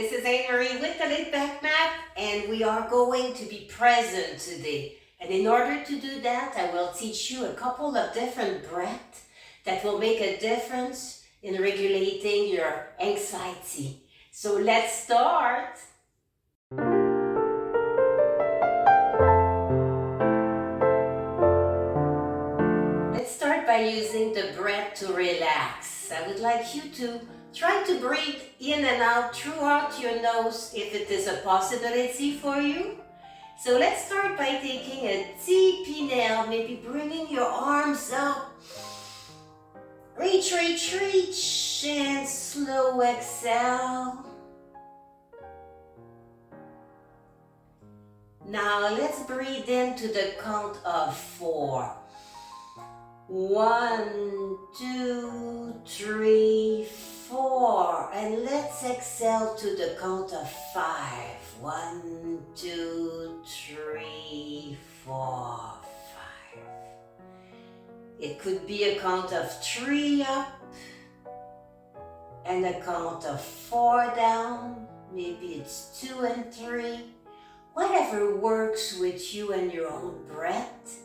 this is Anne-Marie with the Laid Back Mat, and we are going to be present today. And in order to do that, I will teach you a couple of different breaths that will make a difference in regulating your anxiety. So let's start. Let's start by using the breath to relax. I would like you to try to breathe in and out throughout your nose if it is a possibility for you. So let's start by taking a deep inhale, maybe bringing your arms up. Reach, reach, reach, and slow exhale. Now let's breathe in to the count of 4. 1, 2, 3, 4. And let's exhale to the count of 5. 1, 2, 3, 4, 5. It could be a count of 3 up and a count of 4 down. Maybe it's 2 and 3. Whatever works with you and your own breath.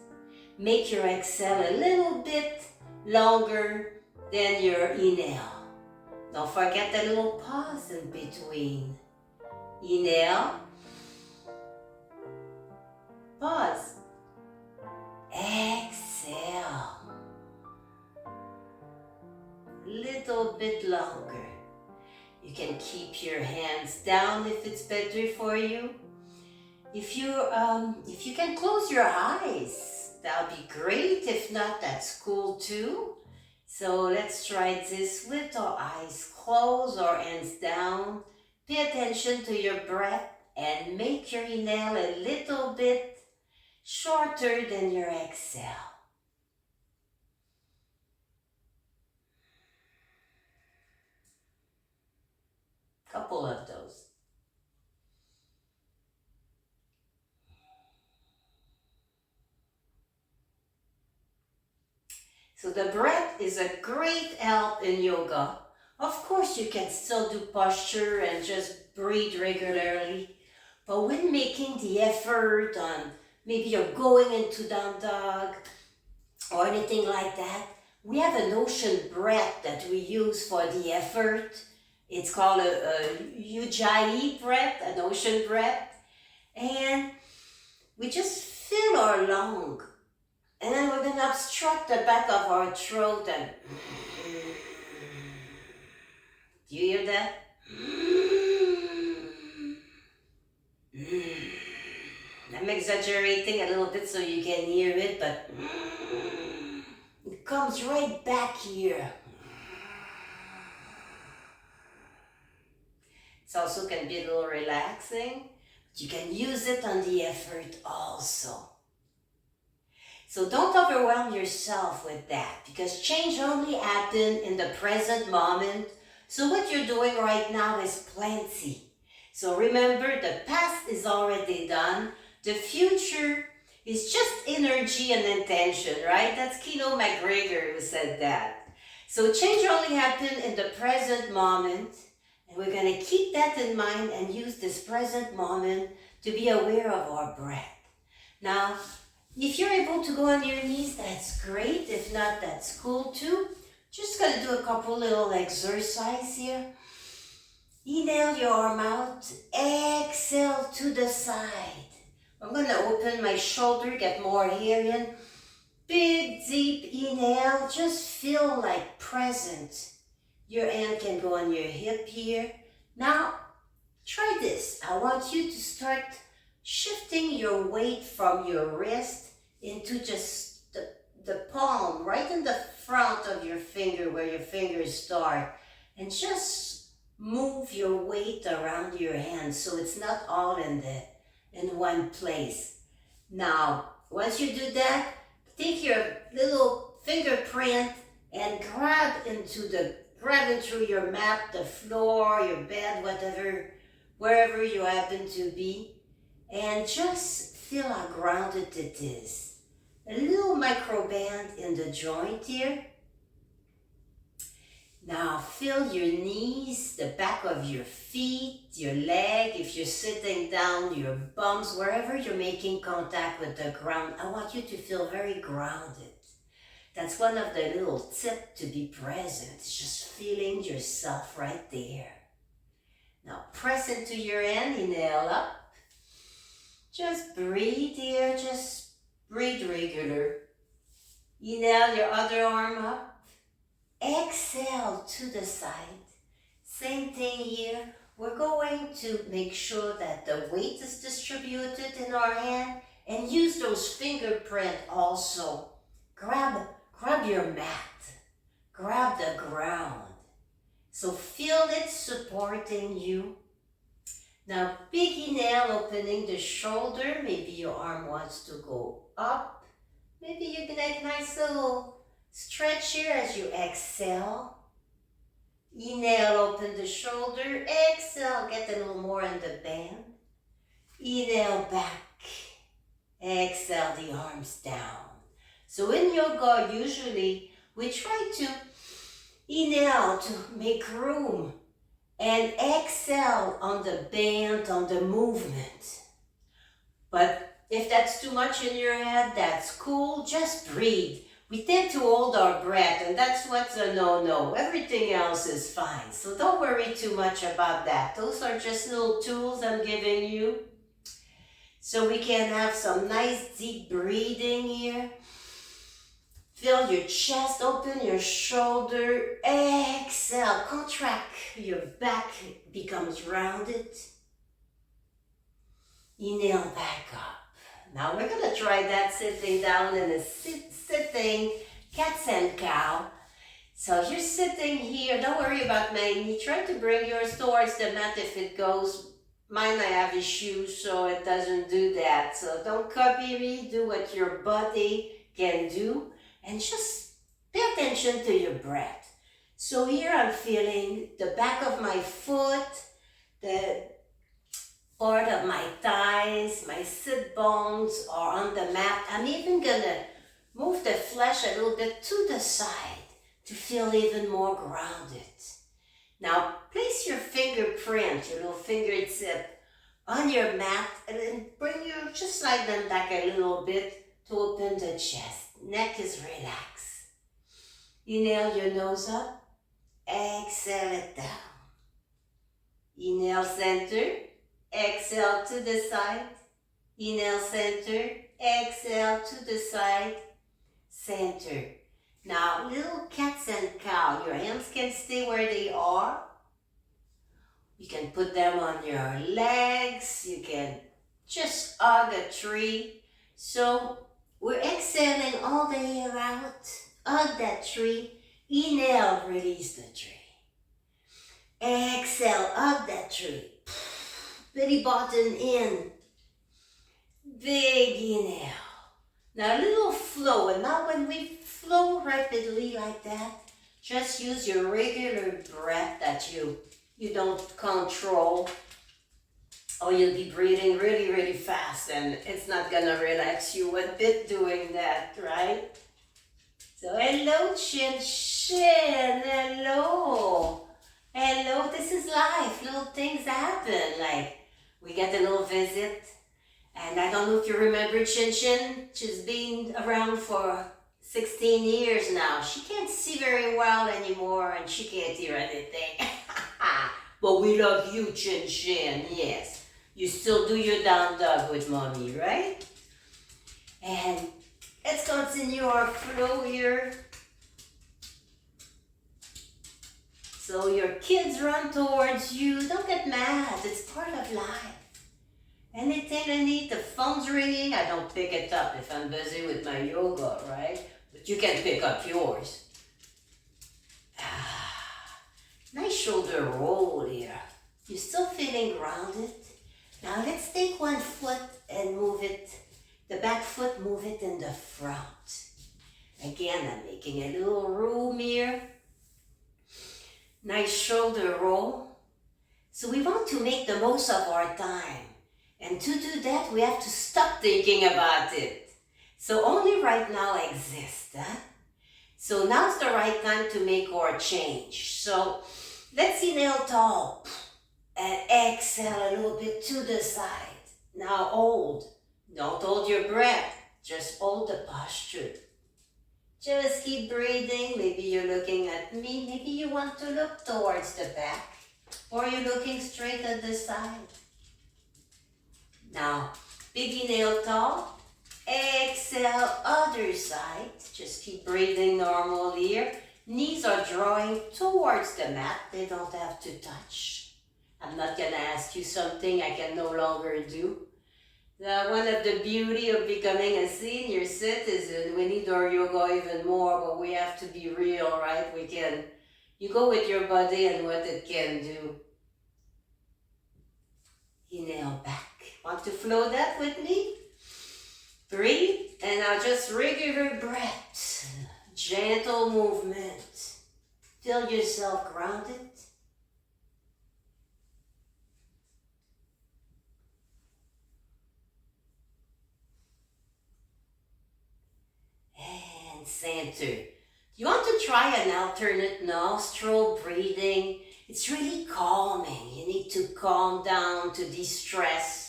Make your exhale a little bit longer than your inhale. Don't forget the little pause in between. Inhale. Pause. Exhale. Little bit longer. You can keep your hands down if it's better for you. If you can close your eyes, that'll be great. If not, that's cool too. So let's try this with our eyes closed or hands down. Pay attention to your breath and make your inhale a little bit shorter than your exhale. Couple of those. So the breath is a great help in yoga. Of course, you can still do posture and just breathe regularly. But when making the effort on maybe you're going into down dog or anything like that, we have an ocean breath that we use for the effort. It's called a Ujjayi breath, an ocean breath. And we just fill our lung. And then we're going to obstruct the back of our throat and... Do you hear that? I'm exaggerating a little bit so you can hear it, but it comes right back here. It also can be a little relaxing, but you can use it on the effort also. So don't overwhelm yourself with that, because change only happens in the present moment. So what you're doing right now is plenty. So remember, the past is already done. The future is just energy and intention, right? That's Kino McGregor who said that. So change only happens in the present moment. And we're going to keep that in mind and use this present moment to be aware of our breath. Now, if you're able to go on your knees, that's great. If not, that's cool too. Just gonna do a couple little exercise here. Inhale your arm out. Exhale to the side. I'm gonna open my shoulder, get more air in. Big, deep inhale. Just feel like present. Your hand can go on your hip here. Now, try this. I want you to start shifting your weight from your wrist into just the palm, right in the front of your finger where your fingers start. And just move your weight around your hand so it's not all in one place. Now, once you do that, take your little fingerprint and grab into your mat, the floor, your bed, whatever, wherever you happen to be. And just feel how grounded it is. A little micro band in the joint here. Now feel your knees, the back of your feet, your leg, if you're sitting down, your bums, wherever you're making contact with the ground. I want you to feel very grounded. That's one of the little tips to be present. It's just feeling yourself right there. Now press into your hand, inhale up. Just breathe here, just breathe regular. Inhale your other arm up. Exhale to the side. Same thing here. We're going to make sure that the weight is distributed in our hand and use those fingerprints also. Grab your mat. Grab the ground. So feel it supporting you. Now big inhale, opening the shoulder. Maybe your arm wants to go up. Maybe you can make a nice little stretch here as you exhale. Inhale, open the shoulder. Exhale, get a little more in the bend. Inhale back. Exhale the arms down. So in yoga, usually we try to inhale to make room and exhale on the bend, on the movement. But if that's too much in your head, that's cool. Just breathe. We tend to hold our breath, and that's what's a no-no. Everything else is fine. So don't worry too much about that. Those are just little tools I'm giving you. So we can have some nice deep breathing here. Feel your chest open, your shoulder. Exhale, contract. Your back becomes rounded. Inhale back up. Now we're going to try that sitting down in a sitting cats and cow. So you're sitting here. Don't worry about my knee. Try to bring yours towards the mat if it goes. Mine, I have issues, so it doesn't do that. So don't copy me. Do what your body can do. And just pay attention to your breath. So here I'm feeling the back of my foot, the part of my thighs, my sit bones are on the mat. I'm even gonna move the flesh a little bit to the side to feel even more grounded. Now place your fingerprint, your little fingertip on your mat and then bring your, just slide them back a little bit to open the chest. Neck is relaxed. Inhale your nose up. Exhale it down. Inhale center. Exhale to the side. Inhale center. Exhale to the side. Center. Now little cats and cow. Your hands can stay where they are. You can put them on your legs. You can just hug a tree. So we're exhaling all the air out. Hug that tree. Inhale, release the tree. Exhale, hug that tree. Belly button in. Big inhale. Now a little flow. And now when we flow rapidly like that, just use your regular breath that you don't control. Or you'll be breathing really, really fast and it's not gonna relax you a bit doing that, right? So hello, Chin Chin, hello. Hello, this is life, little things happen. Like, we get a little visit and I don't know if you remember Chin Chin. She's been around for 16 years now. She can't see very well anymore and she can't hear anything. But we love you, Chin Chin, yes. You still do your down dog with mommy, right? And let's continue our flow here. So your kids run towards you. Don't get mad. It's part of life. Anything I need, the phone's ringing. I don't pick it up if I'm busy with my yoga, right? But you can pick up yours. Nice shoulder roll here. You're still feeling grounded? Now let's take one foot and move it, the back foot, move it in the front. Again, I'm making a little room here. Nice shoulder roll. So we want to make the most of our time. And to do that, we have to stop thinking about it. So only right now exists, huh? So now's the right time to make our change. So let's inhale tall and exhale a little bit to the side. Now hold. Don't hold your breath. Just hold the posture. Just keep breathing. Maybe you're looking at me. Maybe you want to look towards the back. Or you're looking straight at the side. Now, big inhale tall. Exhale, other side. Just keep breathing normal here. Knees are drawing towards the mat. They don't have to touch. I'm not going to ask you something I can no longer do. One of the beauty of becoming a senior citizen, we need our yoga even more, but we have to be real, right? You go with your body and what it can do. Inhale back. Want to flow that with me? Breathe, and now just regular breath. Gentle movement. Feel yourself grounded. And center. You want to try an alternate nostril breathing? It's really calming. You need to calm down to de-stress.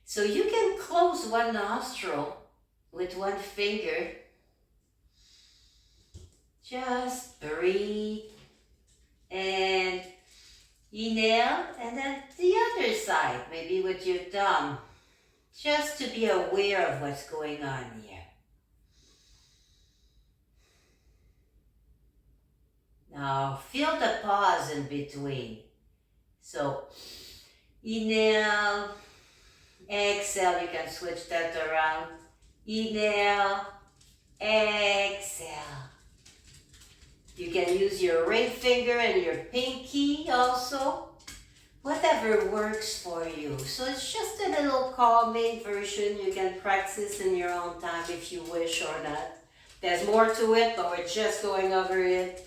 So you can close one nostril with one finger. Just breathe and inhale, and then the other side, maybe with your thumb, just to be aware of what's going on here. Now feel the pause in between. So inhale, exhale, you can switch that around. Inhale, exhale. You can use your ring finger and your pinky also. Whatever works for you. So it's just a little calming version. You can practice in your own time if you wish or not. There's more to it, but we're just going over it.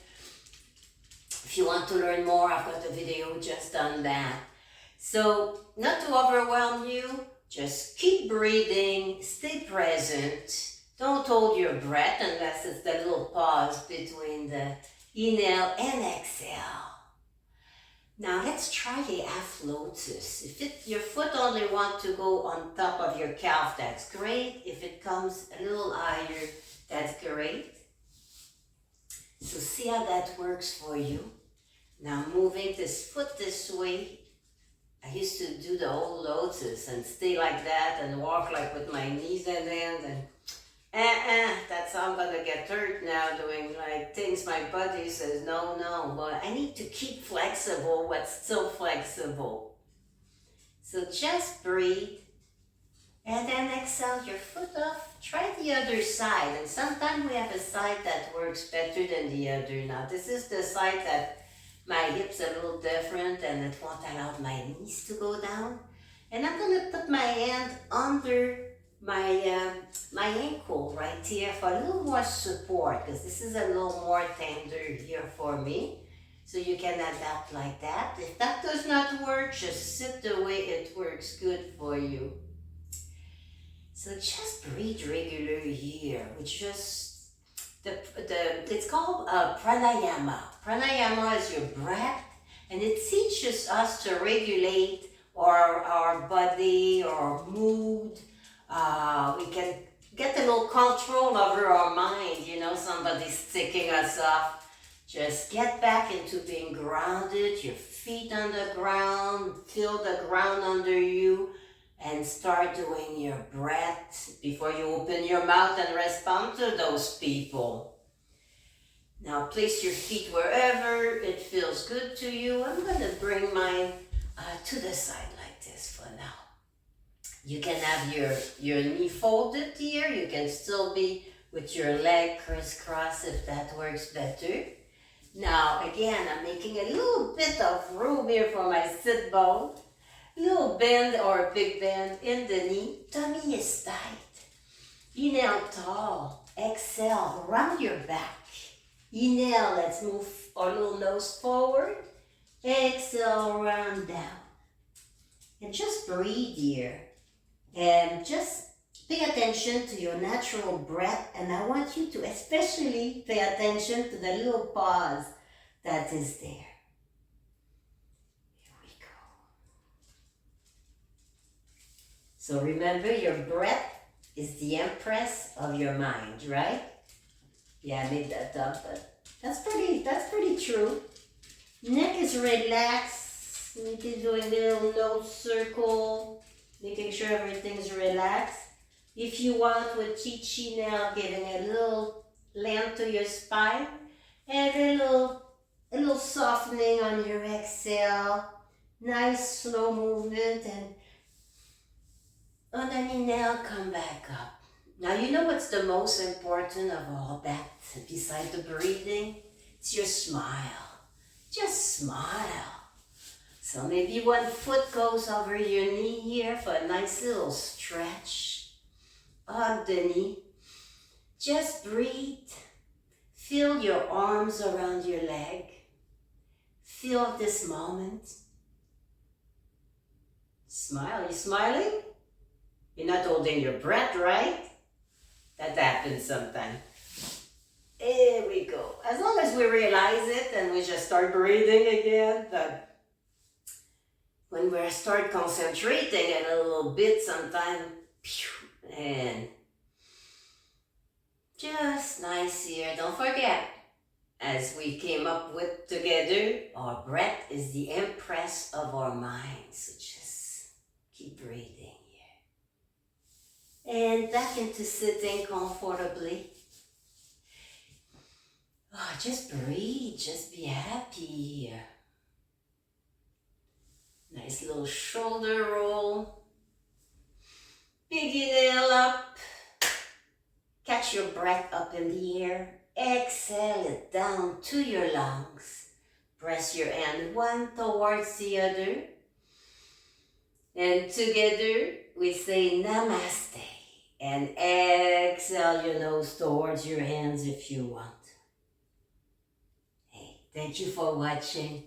If you want to learn more, I've got a video just on that. So, not to overwhelm you, just keep breathing, stay present. Don't hold your breath unless it's the little pause between the inhale and exhale. Now let's try the half lotus. If your foot only wants to go on top of your calf, that's great. If it comes a little higher, that's great. So see how that works for you. Now moving this foot this way. I used to do the whole lotus and stay like that and walk like with my knees in hand and that's how I'm gonna get hurt now, doing like things my body says no, but I need to keep flexible what's still flexible. So just breathe and then exhale your foot off. Try the other side, and sometimes we have a side that works better than the other. Now this is the side that my hips are a little different and it won't allow my knees to go down. And I'm gonna put my hand under my ankle right here for a little more support, because this is a little more tender here for me. So you can adapt like that. If that does not work, just sit the way it works good for you. So just breathe regular here. It's called pranayama. Pranayama is your breath, and it teaches us to regulate our body, our mood. We can get a little control over our mind. Somebody's ticking us off. Just get back into being grounded, your feet on the ground, feel the ground under you, and start doing your breath before you open your mouth and respond to those people. Now place your feet wherever it feels good to you. I'm going to bring mine to the side like this for now. You can have your knee folded here. You can still be with your leg crisscross if that works better. Now again, I'm making a little bit of room here for my sit bone. Little bend or a big bend in the knee. Tummy is tight. Inhale tall. Exhale, round your back. Inhale, let's move our little nose forward. Exhale, round down. And just breathe here. And just Pay attention to your natural breath, and I want you to especially pay attention to the little pause that is there. Here we go. So remember, your breath is the empress of your mind, right? Yeah, I made that up, but that's pretty true. Neck is relaxed. Maybe doing a little nose circle, making sure everything's relaxed. If you want, with Chi Chi now, giving a little length to your spine, and a little softening on your exhale. Nice slow movement, and underneath now, come back up. Now you know what's the most important of all that, besides the breathing? It's your smile. Just smile. So maybe one foot goes over your knee here for a nice little stretch. Hug the knee. Just breathe. Feel your arms around your leg. Feel this moment. Smile. You smiling? You're not holding your breath, right? That happens sometimes. Here we go. As long as we realize it and we just start breathing again, that when we start concentrating a little bit sometimes, and just nice here. Don't forget, as we came up with together, our breath is the empress of our minds. So just keep breathing here. And back into sitting comfortably. Oh, just breathe, just be happy here. Nice little shoulder roll. Big inhale up. Catch your breath up in the air. Exhale it down to your lungs. Press your hand one towards the other. And together we say Namaste. And exhale your nose towards your hands if you want. Hey, thank you for watching.